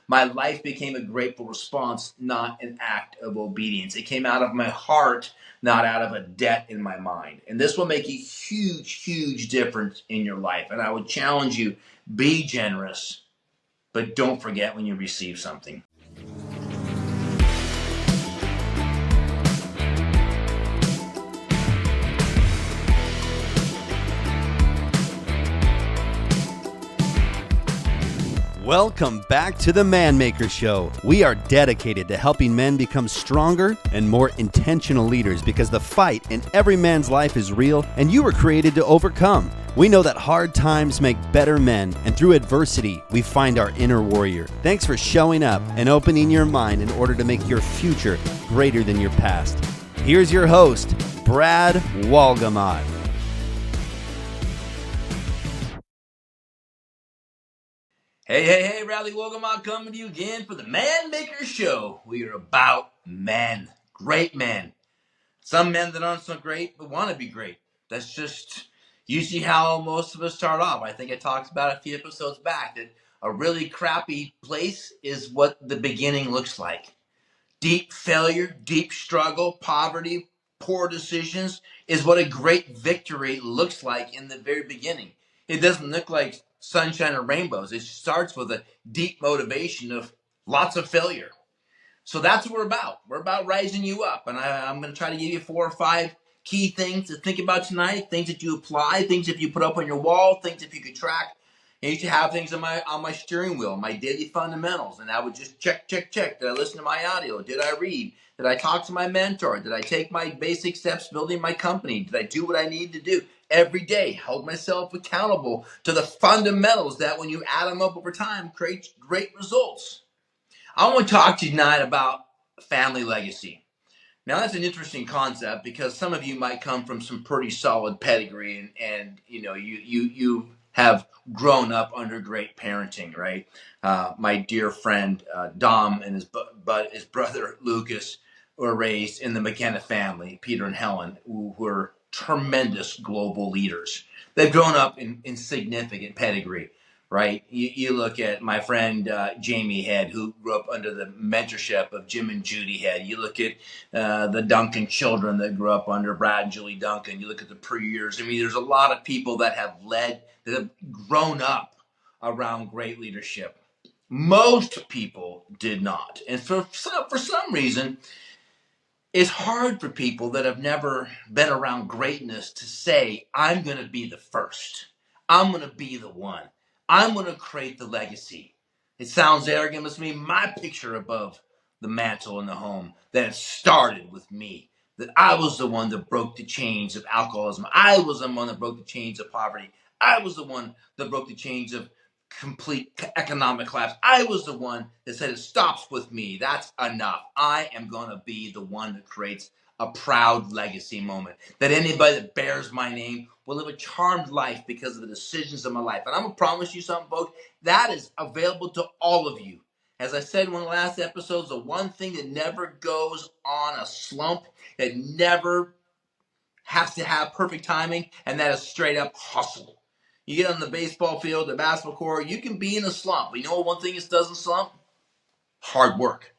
My life became a grateful response, not an act of obedience. It came out of my heart, not out of a debt in my mind. And this will make a huge, huge difference in your life. And I would challenge you, be generous, but don't forget when you receive something. Welcome back to the Man Maker Show. We are dedicated to helping men become stronger and more intentional leaders because the fight in every man's life is real and you were created to overcome. We know that hard times make better men, and through adversity, we find our inner warrior. Thanks for showing up and opening your mind in order to make your future greater than your past. Here's your host, Brad Walgamot. Hey, Rally Wogamot coming to you again for the Man Maker Show. We are about men, great men. Some men that aren't so great but want to be great. That's just usually how most of us start off. I think I talked about a few episodes back that a really crappy place is what the beginning looks like. Deep failure, deep struggle, poverty, poor decisions is what a great victory looks like in the very beginning. It doesn't look like sunshine and rainbows. It starts with a deep motivation of lots of failure. So that's what we're about. We're about rising you up. And I'm going to try to give you 4 or 5 key things to think about tonight, things that you apply, things if you put up on your wall, things if you could track. I used to have things on my steering wheel, my daily fundamentals, and I would just check. Did I listen to my audio? Did I read? Did I talk to my mentor? Did I take my basic steps building my company? Did I do what I need to do every day? Hold myself accountable to the fundamentals that when you add them up over time, create great results. I want to talk to you tonight about family legacy. Now that's an interesting concept because some of you might come from some pretty solid pedigree and you know you have grown up under great parenting, right? My dear friend Dom and his brother Lucas were raised in the McKenna family, Peter and Helen, who were tremendous global leaders. They've grown up in significant pedigree. Right, you look at my friend Jamie Head, who grew up under the mentorship of Jim and Judy Head. You look at the Duncan children that grew up under Brad and Julie Duncan. You look at the Preers. I mean, there's a lot of people that have grown up around great leadership. Most people did not, and for some reason, it's hard for people that have never been around greatness to say, "I'm going to be the first. I'm going to be the one. I'm going to create the legacy." It sounds arrogant, but to me, my picture above the mantle in the home, that it started with me, that I was the one that broke the chains of alcoholism. I was the one that broke the chains of poverty. I was the one that broke the chains of complete economic collapse. I was the one that said it stops with me. That's enough. I am going to be the one that creates a proud legacy moment. That anybody that bears my name will live a charmed life because of the decisions of my life. And I'm going to promise you something, folks. That is available to all of you. As I said in one of the last episodes, the one thing that never goes on a slump, that never has to have perfect timing, and that is straight up hustle. You get on the baseball field, the basketball court, you can be in a slump. But you know one thing that doesn't slump? Hard work.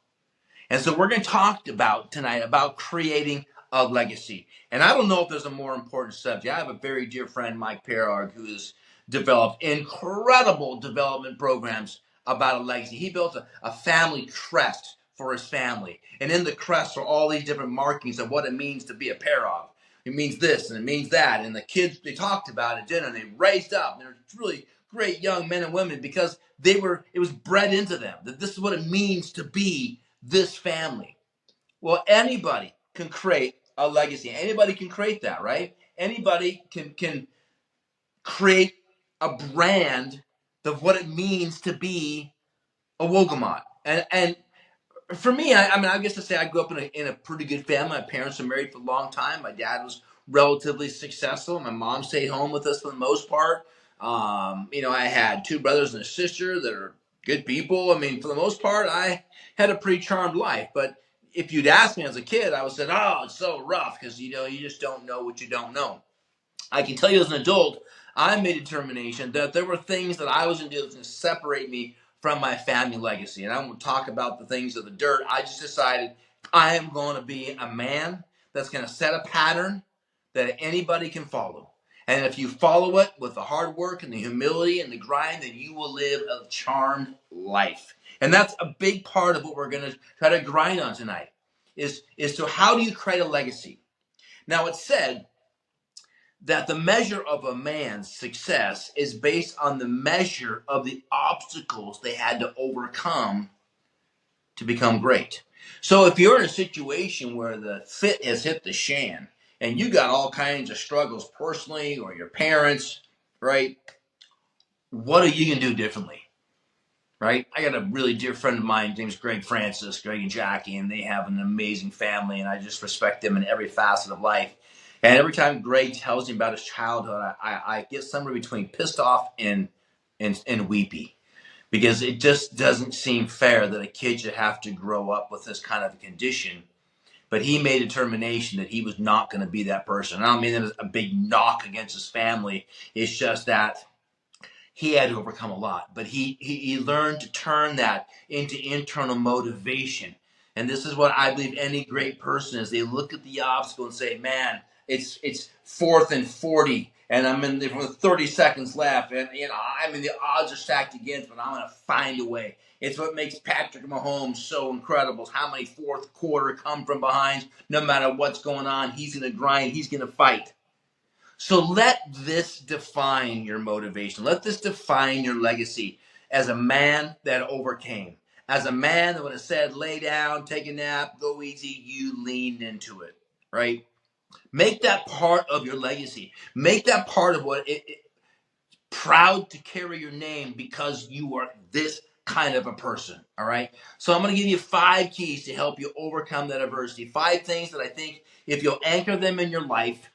And so we're going to talk about tonight about creating a legacy. And I don't know if there's a more important subject. I have a very dear friend, Mike Perard, who has developed incredible development programs about a legacy. He built a family crest for his family. And in the crest are all these different markings of what it means to be a Perard. It means this and it means that. And the kids, they talked about it at dinner and they raised up. They're really great young men and women because it was bred into them that this is what it means to be this family. Well, anybody can create a legacy. Anybody can create that, right? Anybody can create a brand of what it means to be a Wogamot. And for me, I guess to say I grew up in a pretty good family. My parents were married for a long time. My dad was relatively successful. My mom stayed home with us for the most part. I had 2 brothers and a sister that are good people. I mean, for the most part, I had a pretty charmed life. But if you'd asked me as a kid, I would say, "Oh, it's so rough," because you just don't know what you don't know. I can tell you as an adult, I made a determination that there were things that I was going to do that was going to separate me from my family legacy. And I won't talk about the things of the dirt. I just decided I am going to be a man that's going to set a pattern that anybody can follow. And if you follow it with the hard work and the humility and the grind, then you will live a charmed life. And that's a big part of what we're going to try to grind on tonight is to how do you create a legacy? Now, it's said that the measure of a man's success is based on the measure of the obstacles they had to overcome to become great. So if you're in a situation where the fit has hit the shan and you got all kinds of struggles personally or your parents, right? What are you going to do differently? Right? I got a really dear friend of mine, name's Greg Francis, Greg and Jackie, and they have an amazing family, and I just respect them in every facet of life. And every time Greg tells me about his childhood, I get somewhere between pissed off and weepy, because it just doesn't seem fair that a kid should have to grow up with this kind of a condition. But he made a determination that he was not going to be that person. I don't mean it as a big knock against his family. It's just that he had to overcome a lot, but he learned to turn that into internal motivation. And this is what I believe any great person is. They look at the obstacle and say, man, it's 4th and 40, and I'm in there with 30 seconds left, and I mean the odds are stacked against, but I'm going to find a way. It's what makes Patrick Mahomes so incredible. How many fourth quarter come from behind, no matter what's going on, he's going to grind, he's going to fight. So let this define your motivation. Let this define your legacy as a man that overcame. As a man that would have said, lay down, take a nap, go easy, you leaned into it, right? Make that part of your legacy. Make that part of what proud to carry your name because you are this kind of a person, all right? So I'm going to give you 5 keys to help you overcome that adversity. 5 things that I think if you'll anchor them in your life,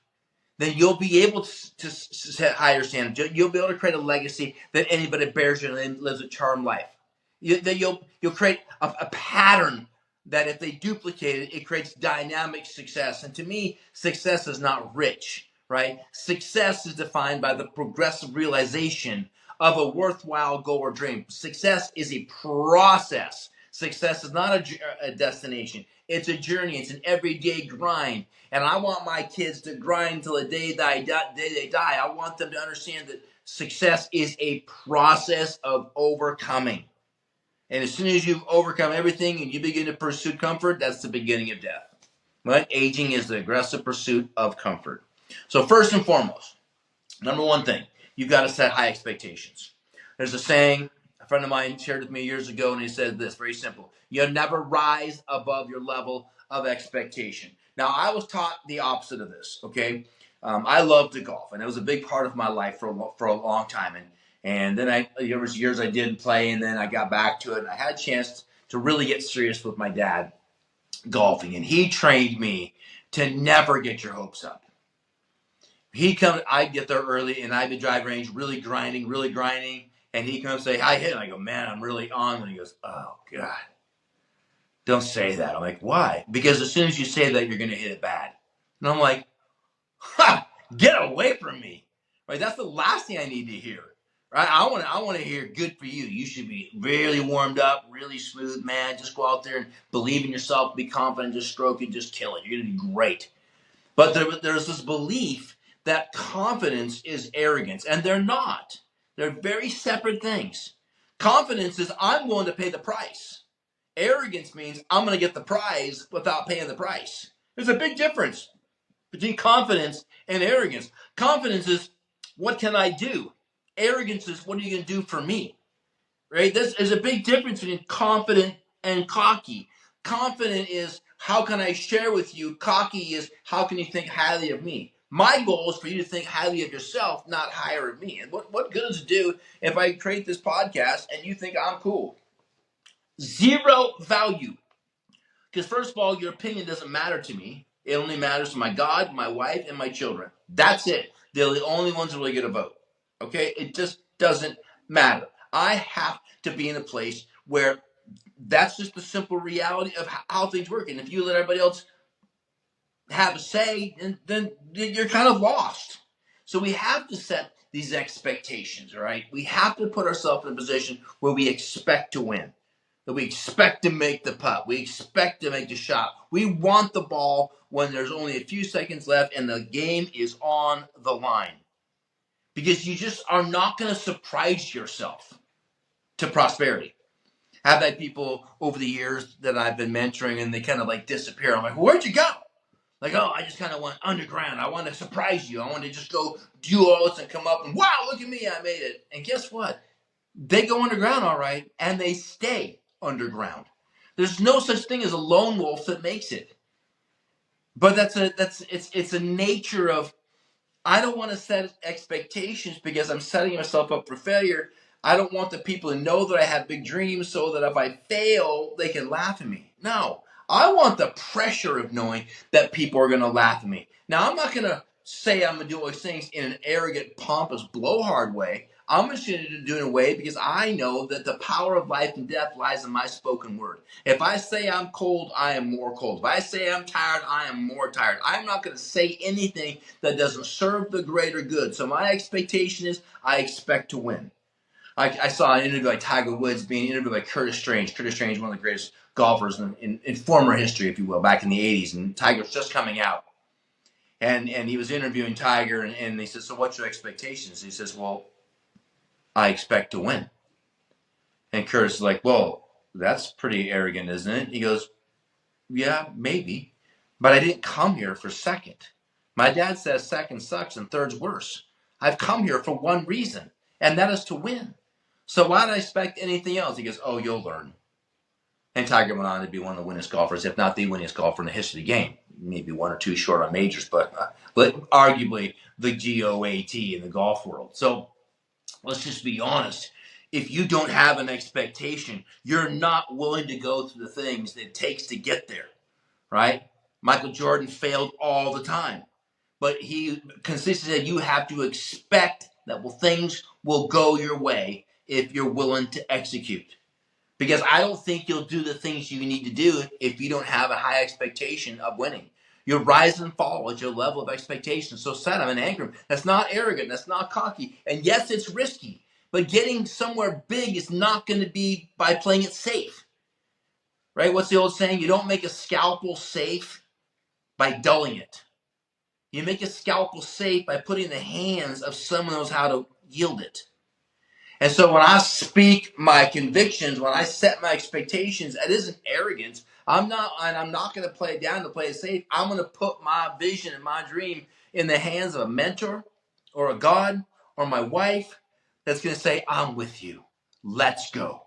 then you'll be able to set higher standards. You'll be able to create a legacy that anybody bears your name lives a charmed life. You'll create a pattern that if they duplicate it, it creates dynamic success. And to me, success is not rich, right? Success is defined by the progressive realization of a worthwhile goal or dream. Success is a process. Success is not a destination. It's a journey. It's an everyday grind. And I want my kids to grind till the day they die. I want them to understand that success is a process of overcoming. And as soon as you've overcome everything and you begin to pursue comfort, that's the beginning of death. Right? Aging is the aggressive pursuit of comfort. So first and foremost, number one thing, you've got to set high expectations. There's a saying a friend of mine shared with me years ago, and he said this, very simple. You'll never rise above your level of expectation. Now, I was taught the opposite of this, okay? I love to golf, and it was a big part of my life for a long time. And then there was years I didn't play, and then I got back to it, and I had a chance to really get serious with my dad golfing, and he trained me to never get your hopes up. I'd get there early, and I'd be driving range, really grinding, and he'd come and say, I hit, and I go, man, I'm really on, and he goes, oh, God, don't say that. I'm like, why? Because as soon as you say that, you're going to hit it bad. And I'm like, ha, get away from me, right? That's the last thing I need to hear, right? I want to hear good for you. You should be really warmed up, really smooth, man. Just go out there and believe in yourself, be confident, just stroke it, just kill it. You're going to be great. But there's this belief that confidence is arrogance, and they're not. They're very separate things. Confidence is I'm willing to pay the price. Arrogance means I'm going to get the prize without paying the price. There's a big difference between confidence and arrogance. Confidence is, what can I do? Arrogance is, what are you going to do for me? Right? There's a big difference between confident and cocky. Confident is, how can I share with you? Cocky is, how can you think highly of me? My goal is for you to think highly of yourself, not higher of me. And what good does it do if I create this podcast and you think I'm cool? Zero value. Because first of all, your opinion doesn't matter to me. It only matters to my God, my wife, and my children. That's it. They're the only ones that really get a vote. Okay? It just doesn't matter. I have to be in a place where that's just the simple reality of how things work. And if you let everybody else have a say, then you're kind of lost. So we have to set these expectations, all right? We have to put ourselves in a position where we expect to win, that we expect to make the putt, we expect to make the shot. We want the ball when there's only a few seconds left and the game is on the line. Because you just are not going to surprise yourself to prosperity. I've had people over the years that I've been mentoring and they kind of like disappear. I'm like, where'd you go? Like, oh, I just kind of went underground. I want to surprise you. I want to just go do all this and come up and, wow, look at me, I made it. And guess what? They go underground all right, and they stay underground. There's no such thing as a lone wolf that makes it. But it's a nature of, I don't want to set expectations because I'm setting myself up for failure. I don't want the people to know that I have big dreams so that if I fail, they can laugh at me. No, I want the pressure of knowing that people are going to laugh at me. Now, I'm not going to say I'm going to do all these things in an arrogant, pompous, blowhard way. I'm just going to do it in a way because I know that the power of life and death lies in my spoken word. If I say I'm cold, I am more cold. If I say I'm tired, I am more tired. I'm not going to say anything that doesn't serve the greater good. So my expectation is I expect to win. I saw an interview by Tiger Woods being interviewed by Curtis Strange. Curtis Strange, one of the greatest golfers in former history, if you will, back in the 80s. And Tiger's just coming out. And he was interviewing Tiger, and he said, so what's your expectations? He says, well, I expect to win. And Curtis is like, well, that's pretty arrogant, isn't it? He goes, yeah, maybe. But I didn't come here for second. My dad says second sucks and third's worse. I've come here for one reason, and that is to win. So why did I expect anything else? He goes, oh, you'll learn. And Tiger went on to be one of the winningest golfers, if not the winningest golfer in the history of the game. Maybe one or two short on majors, but arguably the GOAT in the golf world. So let's just be honest. If you don't have an expectation, you're not willing to go through the things that it takes to get there, right? Michael Jordan failed all the time, but he consistently said you have to expect that things will go your way if you're willing to execute. Because I don't think you'll do the things you need to do if you don't have a high expectation of winning. You'll rise and fall at your level of expectation. So set them and anchor them. That's not arrogant. That's not cocky. And yes, it's risky. But getting somewhere big is not going to be by playing it safe. Right? What's the old saying? You don't make a scalpel safe by dulling it. You make a scalpel safe by putting it in the hands of someone who knows how to yield it. And so when I speak my convictions, when I set my expectations, it isn't arrogance. I'm not going to play it down to play it safe. I'm going to put my vision and my dream in the hands of a mentor or a God or my wife that's going to say, I'm with you. Let's go.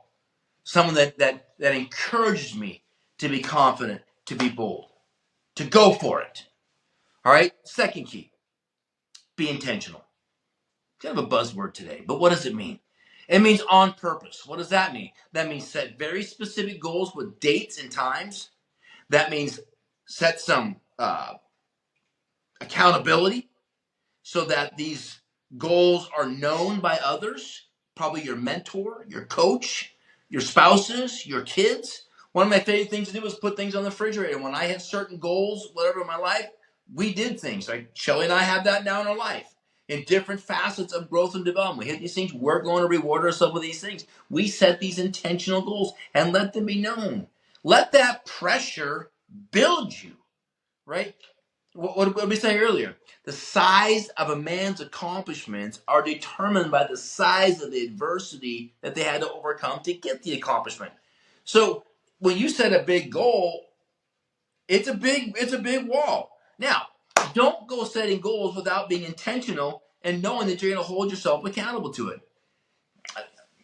Someone that encourages me to be confident, to be bold, to go for it. All right. Second key, be intentional. Kind of a buzzword today, but what does it mean? It means on purpose. What does that mean? That means set very specific goals with dates and times. That means set some accountability so that these goals are known by others, probably your mentor, your coach, your spouses, your kids. One of my favorite things to do was put things on the refrigerator. When I had certain goals, whatever in my life, we did things. Like Shelly and I have that now in our life. In different facets of growth and development. We hit these things, we're going to reward ourselves with these things. We set these intentional goals and let them be known. Let that pressure build you, right? What did we say earlier? The size of a man's accomplishments are determined by the size of the adversity that they had to overcome to get the accomplishment. So when you set a big goal, it's a big wall. Now, don't go setting goals without being intentional and knowing that you're going to hold yourself accountable to it.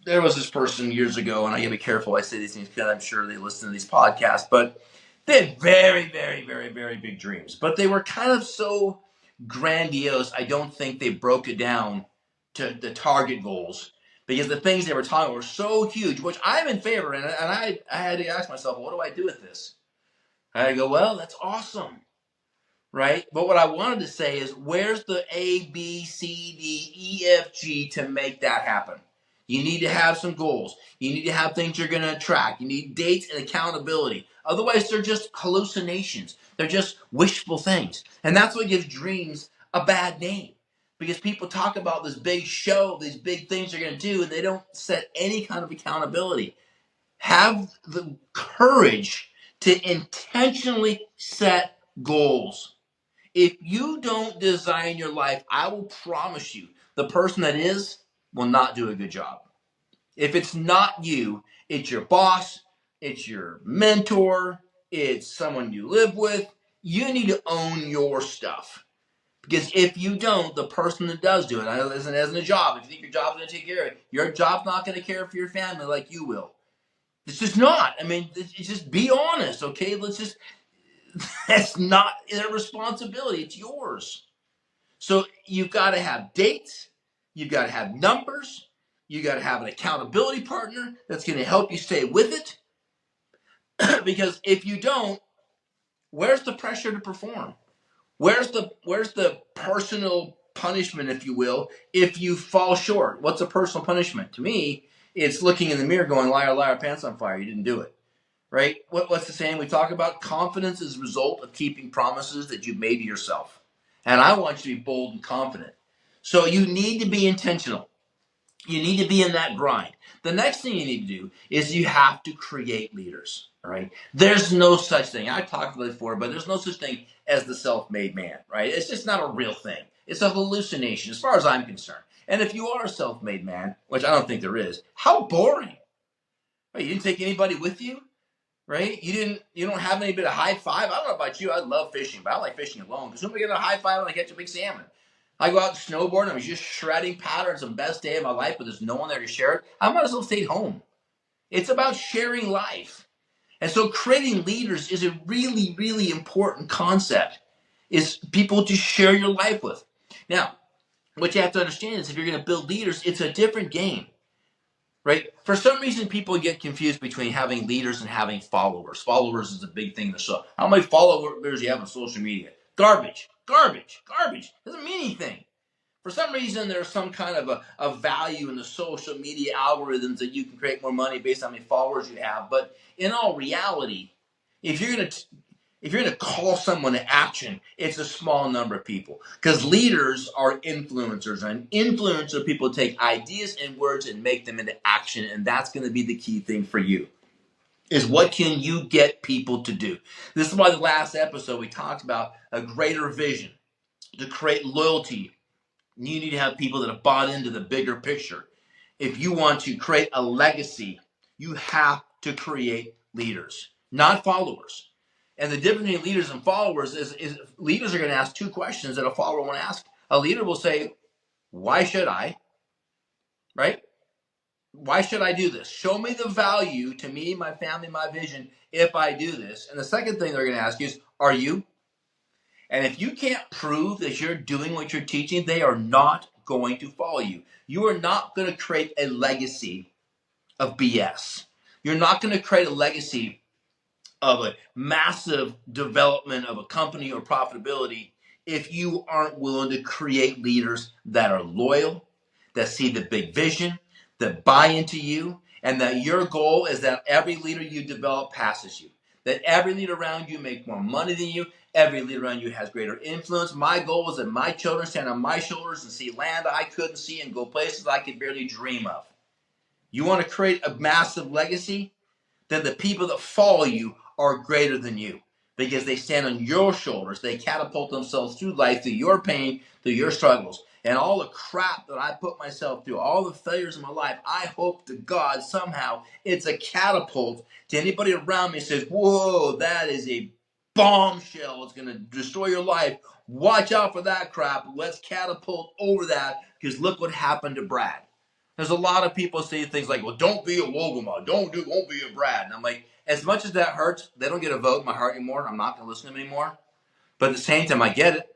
There was this person years ago, and I got to be careful I say these things because I'm sure they listen to these podcasts, but they had very, very, very, very big dreams. But they were kind of so grandiose, I don't think they broke it down to the target goals because the things they were talking about were so huge, which I'm in favor, and I had to ask myself, what do I do with this? I had to go, well, that's awesome. Right? But what I wanted to say is, where's the A, B, C, D, E, F, G to make that happen? You need to have some goals. You need to have things you're going to track. You need dates and accountability. Otherwise, they're just hallucinations. They're just wishful things. And that's what gives dreams a bad name. Because people talk about this big show, these big things they're going to do, and they don't set any kind of accountability. Have the courage to intentionally set goals. If you don't design your life, I will promise you, the person that is will not do a good job. If it's not you, it's your boss, it's your mentor, it's someone you live with. You need to own your stuff. Because if you don't, the person that does do it, as in a job, if you think your job's going to take care of it, your job's not going to care for your family like you will. It's just not. I mean, it's just be honest, okay? That's not their responsibility. It's yours. So you've got to have dates. You've got to have numbers. You've got to have an accountability partner that's going to help you stay with it. Because if you don't, where's the pressure to perform? Where's the personal punishment, if you will, if you fall short? What's a personal punishment? To me, it's looking in the mirror going, liar, liar, pants on fire. You didn't do it. Right? What's the saying we talk about? Confidence is a result of keeping promises that you've made to yourself. And I want you to be bold and confident. So you need to be intentional. You need to be in that grind. The next thing you need to do is you have to create leaders. All right. There's no such thing. I talked about it before, but there's no such thing as the self-made man. Right? It's just not a real thing. It's a hallucination, as far as I'm concerned. And if you are a self-made man, which I don't think there is, how boring. Right? You didn't take anybody with you. Right? You don't have any bit of high five. I don't know about you. I love fishing, but I like fishing alone. Because who am I getting a high five when I catch a big salmon? I go out and snowboard and I'm just shredding powder. It's the best day of my life, but there's no one there to share it. I might as well stay home. It's about sharing life. And so creating leaders is a really, really important concept. Is people to share your life with. Now, what you have to understand is if you're going to build leaders, it's a different game. Right? For some reason, people get confused between having leaders and having followers. Followers is a big thing in the show. How many followers do you have on social media? Garbage. Garbage. Garbage. Doesn't mean anything. For some reason, there's some kind of a value in the social media algorithms that you can create more money based on how many followers you have. But in all reality, if you're going to call someone to action, it's a small number of people. Because leaders are influencers. And influencer people take ideas and words and make them into action. And that's going to be the key thing for you. Is what can you get people to do? This is why the last episode we talked about a greater vision. To create loyalty, you need to have people that have bought into the bigger picture. If you want to create a legacy, you have to create leaders, not followers. And the difference between leaders and followers is leaders are going to ask two questions that a follower won't ask. A leader will say, why should I? Right? Why should I do this? Show me the value to me, my family, my vision if I do this. And the second thing they're going to ask you is, are you? And if you can't prove that you're doing what you're teaching, they are not going to follow you. You are not going to create a legacy of BS. You're not going to create a legacy of a massive development of a company or profitability if you aren't willing to create leaders that are loyal, that see the big vision, that buy into you, and that your goal is that every leader you develop passes you. That every leader around you makes more money than you. Every leader around you has greater influence. My goal is that my children stand on my shoulders and see land I couldn't see and go places I could barely dream of. You want to create a massive legacy? Then the people that follow you are greater than you because they stand on your shoulders. They catapult themselves through life, through your pain, through your struggles. And all the crap that I put myself through, all the failures in my life, I hope to God somehow it's a catapult to anybody around me who says, whoa, that is a bombshell. It's going to destroy your life. Watch out for that crap. Let's catapult over that because look what happened to Brad. There's a lot of people say things like, well, don't be a Wogema. Won't be a Brad. And I'm like, as much as that hurts, they don't get a vote in my heart anymore. I'm not going to listen to them anymore. But at the same time, I get it.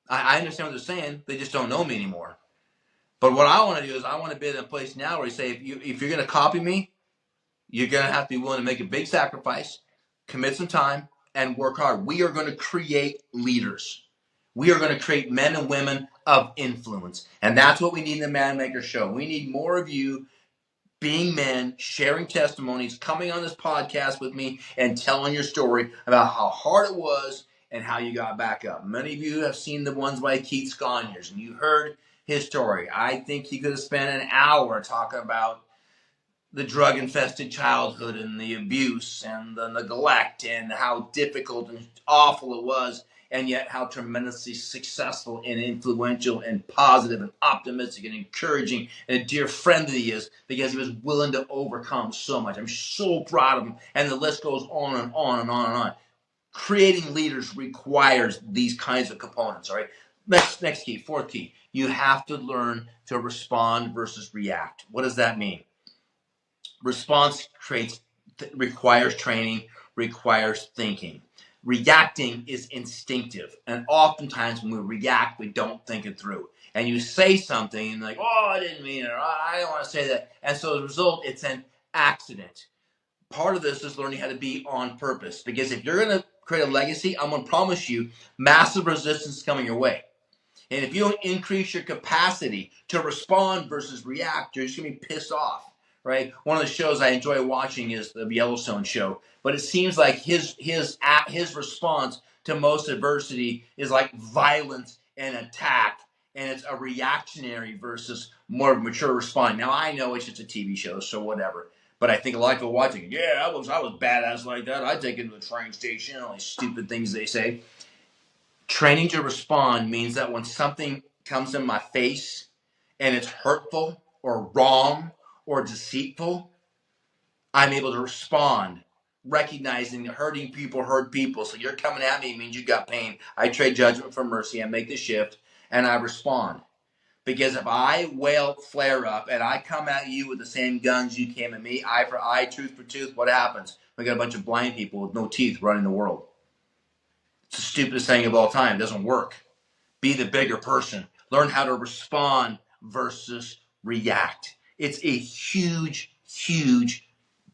I understand what they're saying. They just don't know me anymore. But what I want to do is I want to be in a place now where you say, if you're going to copy me, you're going to have to be willing to make a big sacrifice, commit some time, and work hard. We are going to create leaders. We are going to create men and women of influence. And that's what we need in the Man Maker Show. We need more of you being men, sharing testimonies, coming on this podcast with me and telling your story about how hard it was and how you got back up. Many of you have seen the ones by Keith Sconyers, and you heard his story. I think he could have spent an hour talking about the drug-infested childhood and the abuse and the neglect and how difficult and awful it was, and yet how tremendously successful and influential and positive and optimistic and encouraging and a dear friend that he is, because he was willing to overcome so much. I'm so proud of him, and the list goes on and on and on and on. Creating leaders requires these kinds of components, all right? Next key, fourth key. You have to learn to respond versus react. What does that mean? Response requires training, requires thinking. Reacting is instinctive, and oftentimes when we react, we don't think it through. And you say something and like, oh, I didn't mean it, or I don't want to say that. And so as a result, it's an accident. Part of this is learning how to be on purpose, because if you're going to create a legacy, I'm going to promise you massive resistance is coming your way. And if you don't increase your capacity to respond versus react, you're just going to be pissed off, right? One of the shows I enjoy watching is the Yellowstone show, but it seems like his response to most adversity is like violence and attack, and it's a reactionary versus more of a mature response. Now, I know it's just a TV show, so whatever. But I think a lot of people watching, yeah, I was badass like that. I'd take it to the train station, all these stupid things they say. Training to respond means that when something comes in my face and it's hurtful or wrong or deceitful, I'm able to respond, recognizing that hurting people hurt people. So you're coming at me means you got pain. I trade judgment for mercy. I make the shift and I respond. Because if I flare up and I come at you with the same guns you came at me, eye for eye, tooth for tooth, what happens? We got a bunch of blind people with no teeth running the world. It's the stupidest saying of all time. It doesn't work. Be the bigger person. Learn how to respond versus react. It's a huge, huge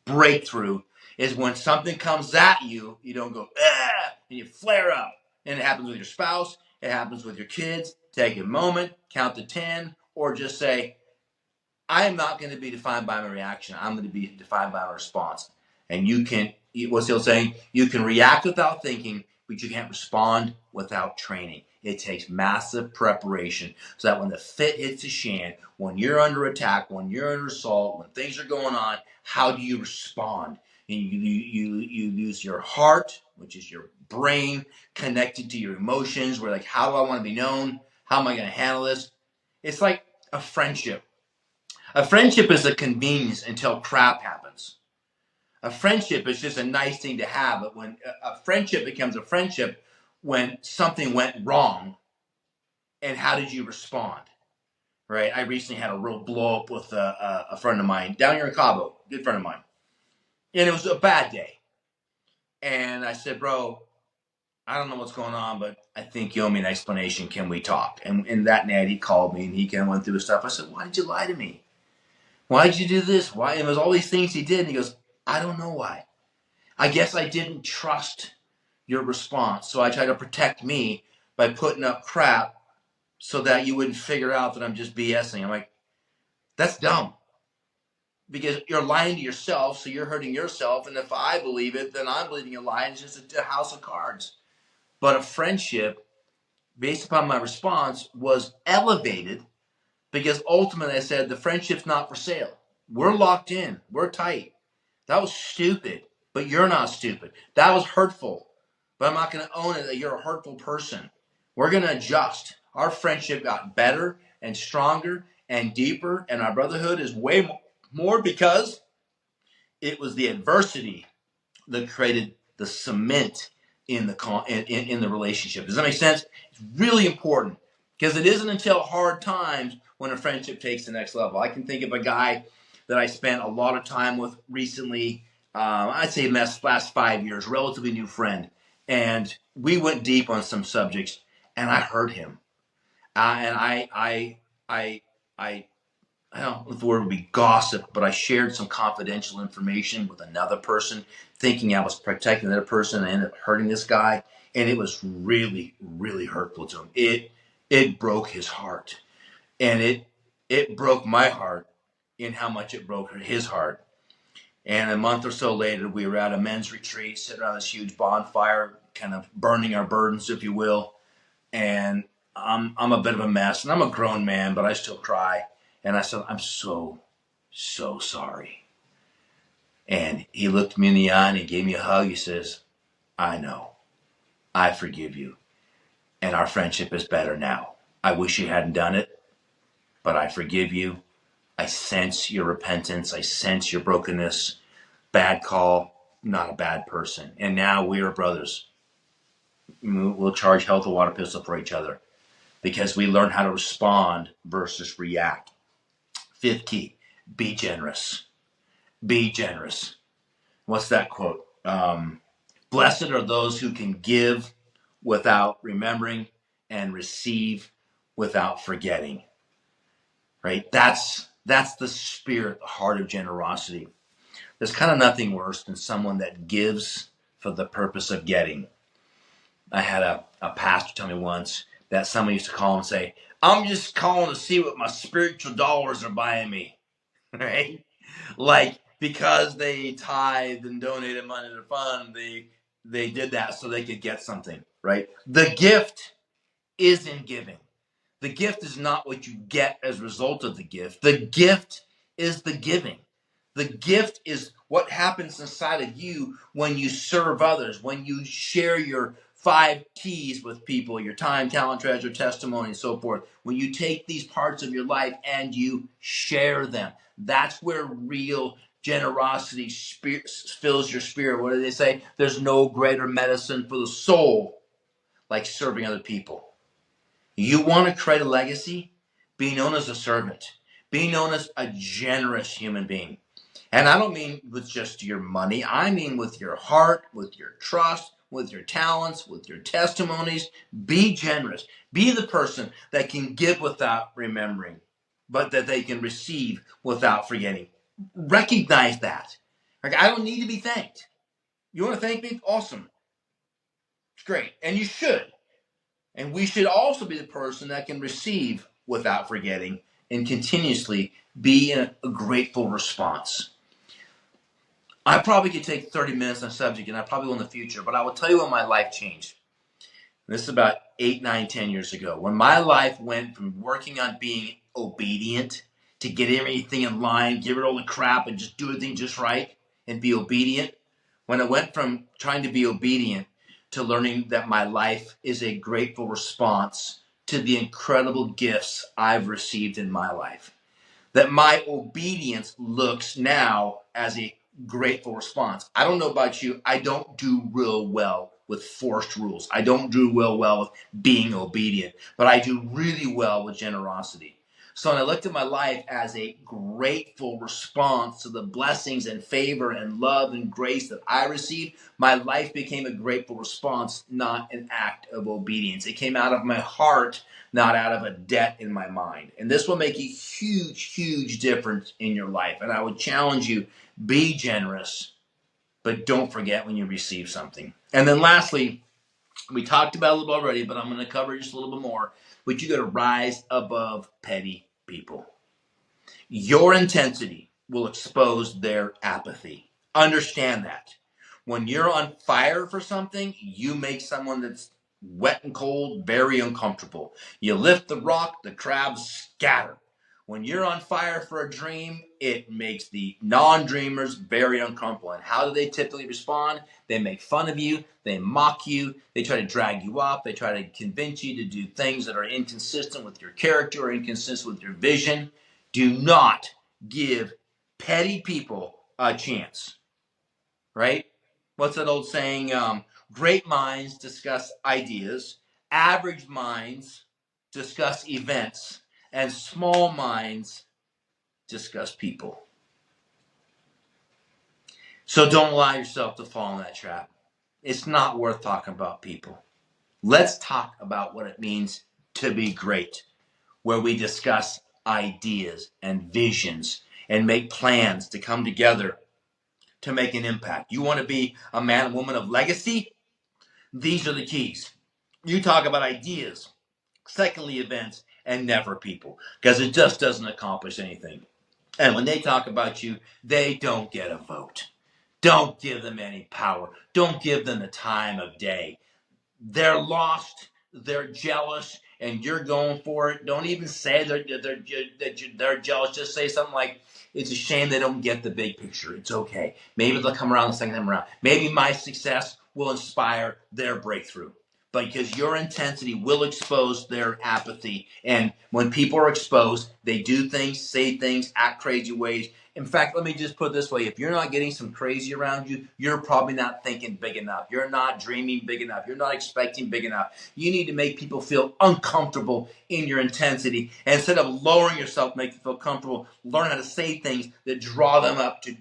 breakthrough is when something comes at you, you don't go, ah, and you flare up. And it happens with your spouse. It happens with your kids. Take a moment, count to 10, or just say, I am not going to be defined by my reaction. I'm going to be defined by my response. And you can, what's he saying? You can react without thinking, but you can't respond without training. It takes massive preparation so that when the fit hits the shan, when you're under attack, when you're under assault, when things are going on, how do you respond? And you use your heart, which is your brain, connected to your emotions. Where like, how do I want to be known? How am I going to handle this? It's like a friendship. A friendship is a convenience until crap happens. A friendship is just a nice thing to have, but when a friendship becomes a friendship, when something went wrong, and how did you respond? Right? I recently had a real blow up with a friend of mine down here in Cabo, good friend of mine, and it was a bad day. And I said, bro, I don't know what's going on, but I think you owe me an explanation. Can we talk? And that night he called me and he kind of went through his stuff. I said, why did you lie to me? Why did you do this? Why? And it was all these things he did. And he goes, I don't know why. I guess I didn't trust your response. So I tried to protect me by putting up crap so that you wouldn't figure out that I'm just BSing. I'm like, that's dumb. Because you're lying to yourself, so you're hurting yourself. And if I believe it, then I'm believing a lie. It's just a house of cards. But a friendship, based upon my response, was elevated because ultimately I said, the friendship's not for sale. We're locked in. We're tight. That was stupid, but you're not stupid. That was hurtful, but I'm not going to own it that you're a hurtful person. We're going to adjust. Our friendship got better and stronger and deeper, and our brotherhood is way more because it was the adversity that created the cement in the relationship. Does that make sense? It's really important because it isn't until hard times when a friendship takes the next level. I can think of a guy that I spent a lot of time with recently. I'd say last 5 years, relatively new friend, and we went deep on some subjects, and I heard him, and I don't know if the word would be gossip, but I shared some confidential information with another person, thinking I was protecting that person, and I ended up hurting this guy, and it was really, really hurtful to him. It broke his heart, and it broke my heart in how much it broke his heart. And a month or so later, we were at a men's retreat, sitting around this huge bonfire, kind of burning our burdens, if you will. And I'm a bit of a mess, and I'm a grown man, but I still cry. And I said, I'm so sorry. And he looked me in the eye and he gave me a hug. He says, I know. I forgive you. And our friendship is better now. I wish you hadn't done it, but I forgive you. I sense your repentance. I sense your brokenness. Bad call, not a bad person. And now we are brothers. We'll charge hell with a water pistol for each other because we learn how to respond versus react. Fifth key, be generous. Be generous. What's that quote? Blessed are those who can give without remembering and receive without forgetting. Right? That's the spirit, the heart of generosity. There's kind of nothing worse than someone that gives for the purpose of getting. I had a pastor tell me once that someone used to call and say, I'm just calling to see what my spiritual dollars are buying me. Right? Like, because they tithed and donated money to the fund, they did that so they could get something, right? The gift is in giving. The gift is not what you get as a result of the gift. The gift is the giving. The gift is what happens inside of you when you serve others, when you share your 5 T's with people, your time, talent, treasure, testimony, and so forth. When you take these parts of your life and you share them. That's where real generosity fills your spirit. What do they say? There's no greater medicine for the soul like serving other people. You want to create a legacy? Be known as a servant. Be known as a generous human being. And I don't mean with just your money. I mean with your heart, with your trust, with your talents, with your testimonies. Be generous. Be the person that can give without remembering, but that they can receive without forgetting. Recognize that. Like, I don't need to be thanked. You want to thank me? Awesome. It's great. And you should. And we should also be the person that can receive without forgetting and continuously be in a grateful response. I probably could take 30 minutes on a subject, and I probably will in the future, but I will tell you when my life changed. This is about 8, 9, 10 years ago. When my life went from working on being obedient to get everything in line, give it all the crap, and just do everything just right and be obedient. When I went from trying to be obedient to learning that my life is a grateful response to the incredible gifts I've received in my life. That my obedience looks now as a grateful response. I don't know about you. I don't do real well with forced rules. I don't do real well with being obedient, but I do really well with generosity. So when I looked at my life as a grateful response to the blessings and favor and love and grace that I received, my life became a grateful response, not an act of obedience. It came out of my heart, not out of a debt in my mind. And this will make a huge, huge difference in your life. And I would challenge you, be generous, but don't forget when you receive something. And then lastly, we talked about it a little bit already, but I'm going to cover just a little bit more. But you got to rise above petty people. Your intensity will expose their apathy. Understand that. When you're on fire for something, you make someone that's wet and cold very uncomfortable. You lift the rock, the crabs scatter. When you're on fire for a dream, it makes the non-dreamers very uncomfortable. And how do they typically respond? They make fun of you. They mock you. They try to drag you up. They try to convince you to do things that are inconsistent with your character or inconsistent with your vision. Do not give petty people a chance, right? What's that old saying? Great minds discuss ideas, average minds discuss events, and small minds discuss people. So don't allow yourself to fall in that trap. It's not worth talking about people. Let's talk about what it means to be great, where we discuss ideas and visions and make plans to come together to make an impact. You want to be a man and woman of legacy? These are the keys. You talk about ideas, secondly, events, and never people, because it just doesn't accomplish anything. And when they talk about you, they don't get a vote. Don't give them any power. Don't give them the time of day. They're lost, they're jealous, and you're going for it. Don't even say they're jealous. Just say something like, it's a shame they don't get the big picture. It's okay. Maybe they'll come around the second time around. Maybe my success will inspire their breakthrough. Because your intensity will expose their apathy. And when people are exposed, they do things, say things, act crazy ways. In fact, let me just put it this way. If you're not getting some crazy around you, you're probably not thinking big enough. You're not dreaming big enough. You're not expecting big enough. You need to make people feel uncomfortable in your intensity. And instead of lowering yourself, make them feel comfortable, learn how to say things that draw them up to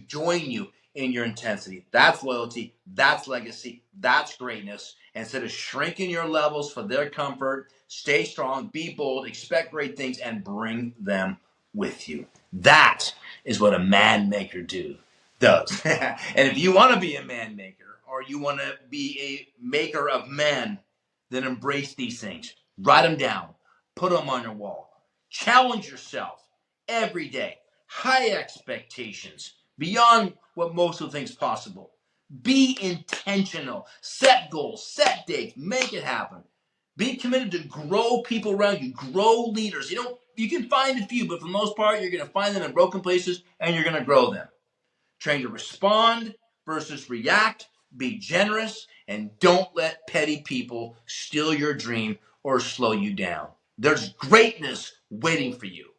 join you in your intensity. That's loyalty. That's legacy. That's greatness. Instead of shrinking your levels for their comfort, stay strong, be bold, expect great things, and bring them with you. That is what a man maker does. And if you want to be a man maker, or you want to be a maker of men, then embrace these things. Write them down. Put them on your wall. Challenge yourself every day. High expectations beyond what most of the things possible. Be intentional. Set goals. Set dates. Make it happen. Be committed to grow people around you. Grow leaders. You can find a few, but for the most part, you're going to find them in broken places, and you're going to grow them. Train to respond versus react. Be generous, and don't let petty people steal your dream or slow you down. There's greatness waiting for you.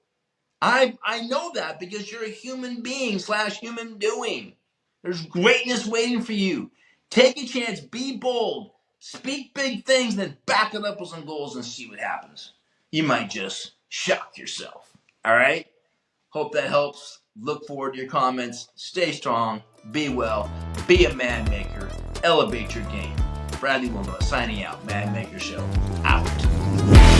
I know that because you're a human being / human doing. There's greatness waiting for you. Take a chance. Be bold. Speak big things, then back it up with some goals and see what happens. You might just shock yourself. All right? Hope that helps. Look forward to your comments. Stay strong. Be well. Be a man maker. Elevate your game. Bradley Wilma signing out. Man Maker Show out.